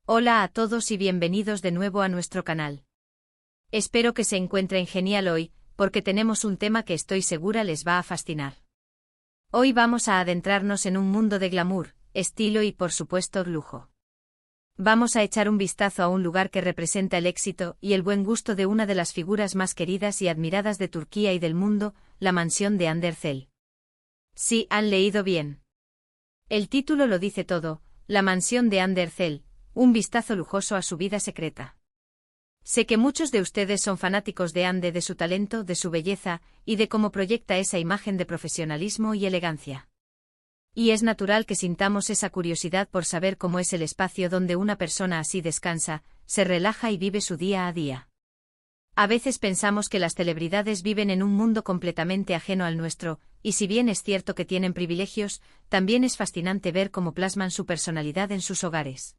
Hola a todos y bienvenidos de nuevo a nuestro canal. Espero que se encuentren genial hoy, porque tenemos un tema que estoy segura les va a fascinar. Hoy vamos a adentrarnos en un mundo de glamour, estilo y por supuesto lujo. Vamos a echar un vistazo a un lugar que representa el éxito y el buen gusto de una de las figuras más queridas y admiradas de Turquía y del mundo, la mansión de Hande Erçel. Sí, han leído bien. El título lo dice todo, la mansión de Hande Erçel, un vistazo lujoso a su vida secreta. Sé que muchos de ustedes son fanáticos de Hande, de su talento, de su belleza, y de cómo proyecta esa imagen de profesionalismo y elegancia. Y es natural que sintamos esa curiosidad por saber cómo es el espacio donde una persona así descansa, se relaja y vive su día a día. A veces pensamos que las celebridades viven en un mundo completamente ajeno al nuestro, y si bien es cierto que tienen privilegios, también es fascinante ver cómo plasman su personalidad en sus hogares.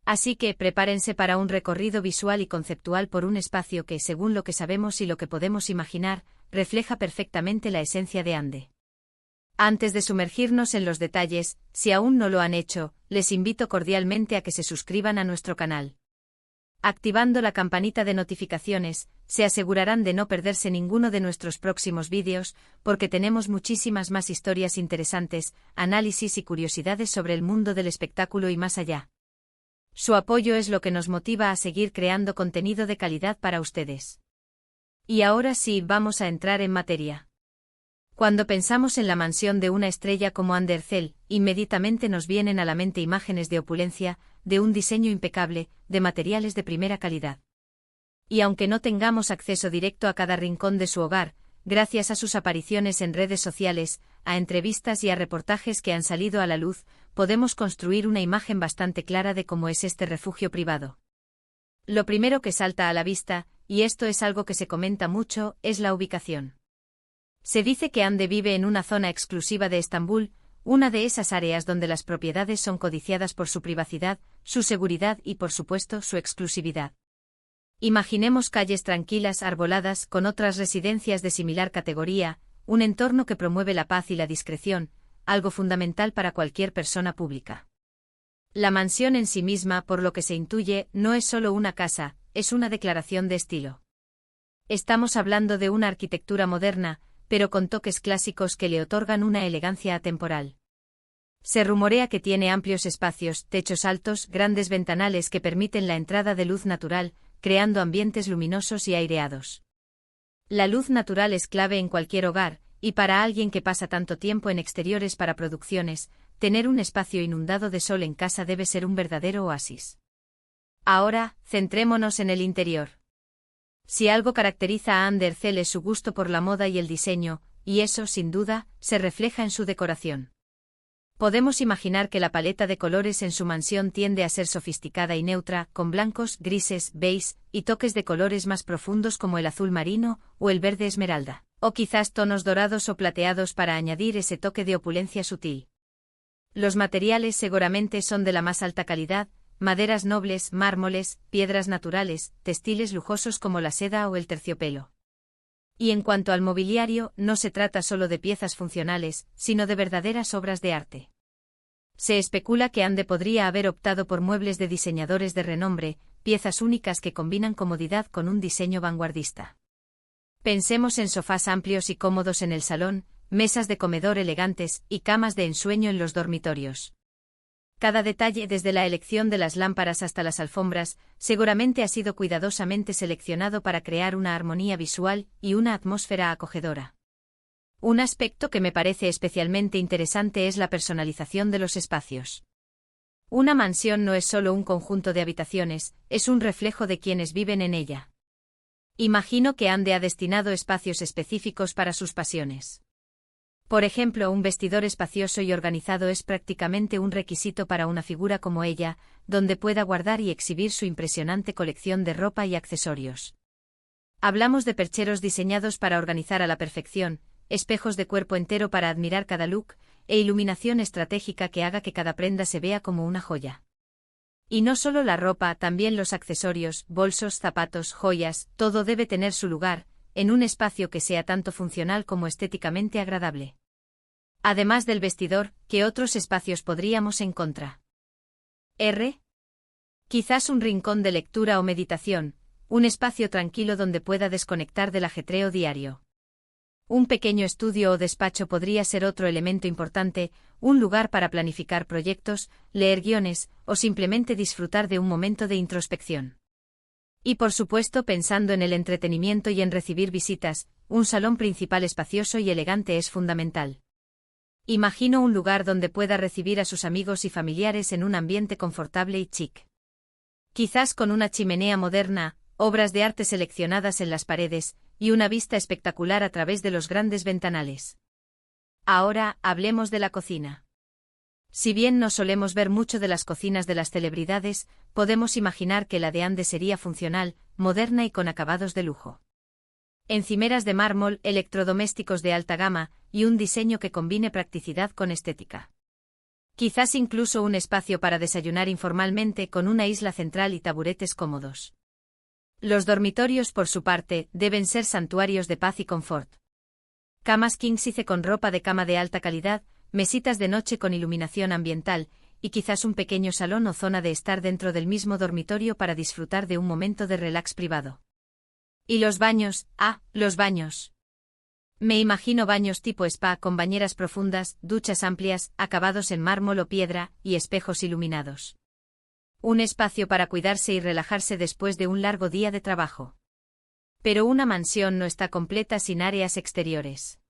Así que prepárense para un recorrido visual y conceptual por un espacio que, según lo que sabemos y lo que podemos imaginar, refleja perfectamente la esencia de Hande. Antes de sumergirnos en los detalles, si aún no lo han hecho, les invito cordialmente a que se suscriban a nuestro canal. Activando la campanita de notificaciones, se asegurarán de no perderse ninguno de nuestros próximos vídeos, porque tenemos muchísimas más historias interesantes, análisis y curiosidades sobre el mundo del espectáculo y más allá. Su apoyo es lo que nos motiva a seguir creando contenido de calidad para ustedes. Y ahora sí, vamos a entrar en materia. Cuando pensamos en la mansión de una estrella como Hande Erçel, inmediatamente nos vienen a la mente imágenes de opulencia, de un diseño impecable, de materiales de primera calidad. Y aunque no tengamos acceso directo a cada rincón de su hogar, gracias a sus apariciones en redes sociales, a entrevistas y a reportajes que han salido a la luz, podemos construir una imagen bastante clara de cómo es este refugio privado. Lo primero que salta a la vista, y esto es algo que se comenta mucho, es la ubicación. Se dice que Hande vive en una zona exclusiva de Estambul, una de esas áreas donde las propiedades son codiciadas por su privacidad, su seguridad y por supuesto su exclusividad. Imaginemos calles tranquilas arboladas con otras residencias de similar categoría, un entorno que promueve la paz y la discreción, algo fundamental para cualquier persona pública. La mansión en sí misma, por lo que se intuye, no es solo una casa, es una declaración de estilo. Estamos hablando de una arquitectura moderna, pero con toques clásicos que le otorgan una elegancia atemporal. Se rumorea que tiene amplios espacios, techos altos, grandes ventanales que permiten la entrada de luz natural, creando ambientes luminosos y aireados. La luz natural es clave en cualquier hogar, y para alguien que pasa tanto tiempo en exteriores para producciones, tener un espacio inundado de sol en casa debe ser un verdadero oasis. Ahora, centrémonos en el interior. Si algo caracteriza a Hande Erçel es su gusto por la moda y el diseño, y eso, sin duda, se refleja en su decoración. Podemos imaginar que la paleta de colores en su mansión tiende a ser sofisticada y neutra, con blancos, grises, beige, y toques de colores más profundos como el azul marino o el verde esmeralda, o quizás tonos dorados o plateados para añadir ese toque de opulencia sutil. Los materiales seguramente son de la más alta calidad, maderas nobles, mármoles, piedras naturales, textiles lujosos como la seda o el terciopelo. Y en cuanto al mobiliario, no se trata solo de piezas funcionales, sino de verdaderas obras de arte. Se especula que Hande podría haber optado por muebles de diseñadores de renombre, piezas únicas que combinan comodidad con un diseño vanguardista. Pensemos en sofás amplios y cómodos en el salón, mesas de comedor elegantes y camas de ensueño en los dormitorios. Cada detalle, desde la elección de las lámparas hasta las alfombras, seguramente ha sido cuidadosamente seleccionado para crear una armonía visual y una atmósfera acogedora. Un aspecto que me parece especialmente interesante es la personalización de los espacios. Una mansión no es solo un conjunto de habitaciones, es un reflejo de quienes viven en ella. Imagino que Hande ha destinado espacios específicos para sus pasiones. Por ejemplo, un vestidor espacioso y organizado es prácticamente un requisito para una figura como ella, donde pueda guardar y exhibir su impresionante colección de ropa y accesorios. Hablamos de percheros diseñados para organizar a la perfección, espejos de cuerpo entero para admirar cada look, e iluminación estratégica que haga que cada prenda se vea como una joya. Y no solo la ropa, también los accesorios, bolsos, zapatos, joyas, todo debe tener su lugar, en un espacio que sea tanto funcional como estéticamente agradable. Además del vestidor, ¿qué otros espacios podríamos encontrar? Quizás un rincón de lectura o meditación, un espacio tranquilo donde pueda desconectar del ajetreo diario. Un pequeño estudio o despacho podría ser otro elemento importante, un lugar para planificar proyectos, leer guiones, o simplemente disfrutar de un momento de introspección. Y por supuesto, pensando en el entretenimiento y en recibir visitas, un salón principal espacioso y elegante es fundamental. Imagino un lugar donde pueda recibir a sus amigos y familiares en un ambiente confortable y chic. Quizás con una chimenea moderna, obras de arte seleccionadas en las paredes, y una vista espectacular a través de los grandes ventanales. Ahora, hablemos de la cocina. Si bien no solemos ver mucho de las cocinas de las celebridades, podemos imaginar que la de Andes sería funcional, moderna y con acabados de lujo. Encimeras de mármol, electrodomésticos de alta gama, y un diseño que combine practicidad con estética. Quizás incluso un espacio para desayunar informalmente con una isla central y taburetes cómodos. Los dormitorios, por su parte, deben ser santuarios de paz y confort. Camas king size con ropa de cama de alta calidad, mesitas de noche con iluminación ambiental, y quizás un pequeño salón o zona de estar dentro del mismo dormitorio para disfrutar de un momento de relax privado. ¿Y los baños? Los baños. Me imagino baños tipo spa con bañeras profundas, duchas amplias, acabados en mármol o piedra, y espejos iluminados. Un espacio para cuidarse y relajarse después de un largo día de trabajo. Pero una mansión no está completa sin áreas exteriores.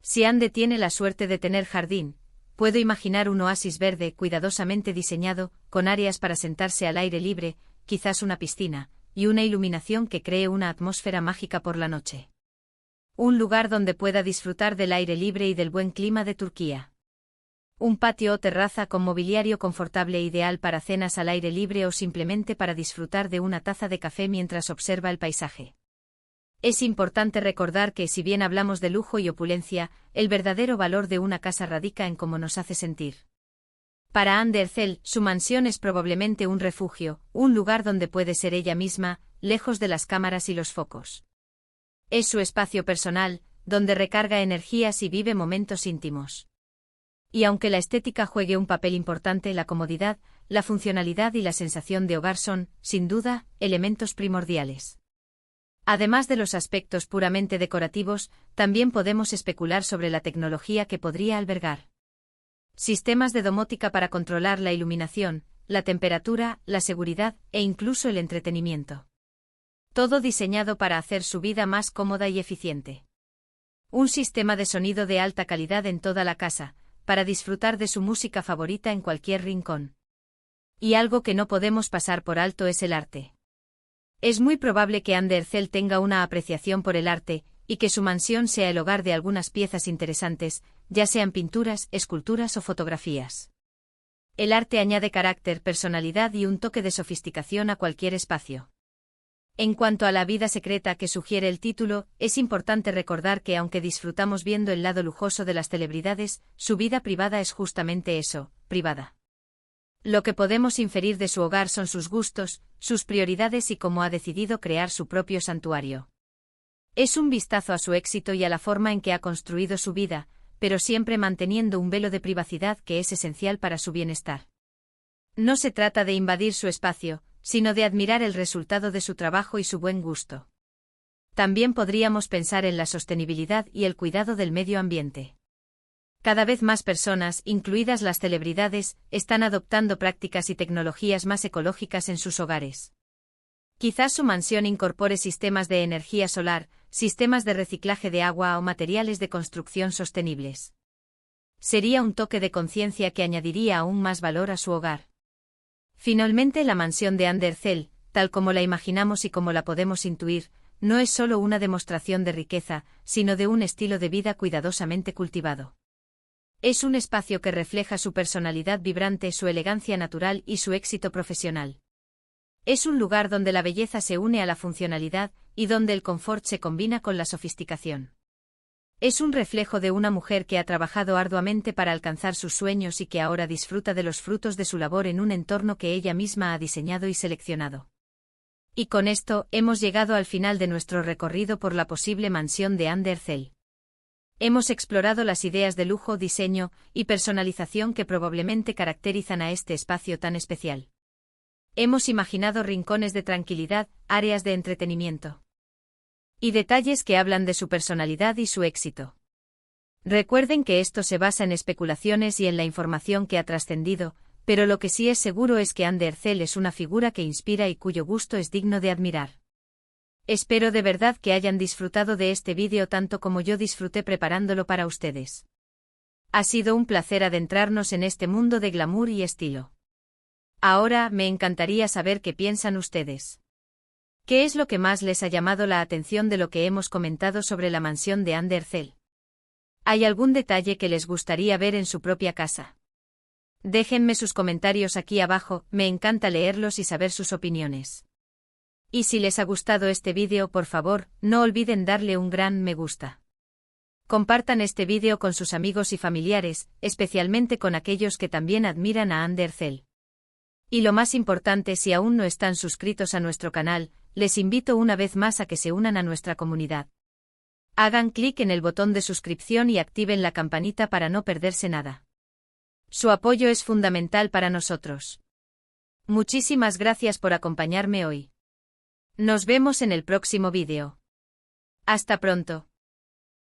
Si Ande tiene la suerte de tener jardín, puedo imaginar un oasis verde cuidadosamente diseñado, con áreas para sentarse al aire libre, quizás una piscina, y una iluminación que cree una atmósfera mágica por la noche. Un lugar donde pueda disfrutar del aire libre y del buen clima de Turquía. Un patio o terraza con mobiliario confortable ideal para cenas al aire libre o simplemente para disfrutar de una taza de café mientras observa el paisaje. Es importante recordar que, si bien hablamos de lujo y opulencia, el verdadero valor de una casa radica en cómo nos hace sentir. Para Hande Erçel, su mansión es probablemente un refugio, un lugar donde puede ser ella misma, lejos de las cámaras y los focos. Es su espacio personal, donde recarga energías y vive momentos íntimos. Y aunque la estética juegue un papel importante, la comodidad, la funcionalidad y la sensación de hogar son, sin duda, elementos primordiales. Además de los aspectos puramente decorativos, también podemos especular sobre la tecnología que podría albergar. Sistemas de domótica para controlar la iluminación, la temperatura, la seguridad e incluso el entretenimiento. Todo diseñado para hacer su vida más cómoda y eficiente. Un sistema de sonido de alta calidad en toda la casa, para disfrutar de su música favorita en cualquier rincón. Y algo que no podemos pasar por alto es el arte. Es muy probable que Hande Erçel tenga una apreciación por el arte, y que su mansión sea el hogar de algunas piezas interesantes, ya sean pinturas, esculturas o fotografías. El arte añade carácter, personalidad y un toque de sofisticación a cualquier espacio. En cuanto a la vida secreta que sugiere el título, es importante recordar que aunque disfrutamos viendo el lado lujoso de las celebridades, su vida privada es justamente eso, privada. Lo que podemos inferir de su hogar son sus gustos, sus prioridades y cómo ha decidido crear su propio santuario. Es un vistazo a su éxito y a la forma en que ha construido su vida, pero siempre manteniendo un velo de privacidad que es esencial para su bienestar. No se trata de invadir su espacio, sino de admirar el resultado de su trabajo y su buen gusto. También podríamos pensar en la sostenibilidad y el cuidado del medio ambiente. Cada vez más personas, incluidas las celebridades, están adoptando prácticas y tecnologías más ecológicas en sus hogares. Quizás su mansión incorpore sistemas de energía solar, sistemas de reciclaje de agua o materiales de construcción sostenibles. Sería un toque de conciencia que añadiría aún más valor a su hogar. Finalmente, la mansión de Hande Erçel, tal como la imaginamos y como la podemos intuir, no es solo una demostración de riqueza, sino de un estilo de vida cuidadosamente cultivado. Es un espacio que refleja su personalidad vibrante, su elegancia natural y su éxito profesional. Es un lugar donde la belleza se une a la funcionalidad, y donde el confort se combina con la sofisticación. Es un reflejo de una mujer que ha trabajado arduamente para alcanzar sus sueños y que ahora disfruta de los frutos de su labor en un entorno que ella misma ha diseñado y seleccionado. Y con esto, hemos llegado al final de nuestro recorrido por la posible mansión de Hande Erçel. Hemos explorado las ideas de lujo, diseño y personalización que probablemente caracterizan a este espacio tan especial. Hemos imaginado rincones de tranquilidad, áreas de entretenimiento y detalles que hablan de su personalidad y su éxito. Recuerden que esto se basa en especulaciones y en la información que ha trascendido, pero lo que sí es seguro es que Ander Zell es una figura que inspira y cuyo gusto es digno de admirar. Espero de verdad que hayan disfrutado de este vídeo tanto como yo disfruté preparándolo para ustedes. Ha sido un placer adentrarnos en este mundo de glamour y estilo. Ahora, me encantaría saber qué piensan ustedes. ¿Qué es lo que más les ha llamado la atención de lo que hemos comentado sobre la mansión de Ander Zell? ¿Hay algún detalle que les gustaría ver en su propia casa? Déjenme sus comentarios aquí abajo, me encanta leerlos y saber sus opiniones. Y si les ha gustado este vídeo, por favor, no olviden darle un gran me gusta. Compartan este vídeo con sus amigos y familiares, especialmente con aquellos que también admiran a Ander Zell. Y lo más importante, si aún no están suscritos a nuestro canal, les invito una vez más a que se unan a nuestra comunidad. Hagan clic en el botón de suscripción y activen la campanita para no perderse nada. Su apoyo es fundamental para nosotros. Muchísimas gracias por acompañarme hoy. Nos vemos en el próximo vídeo. Hasta pronto.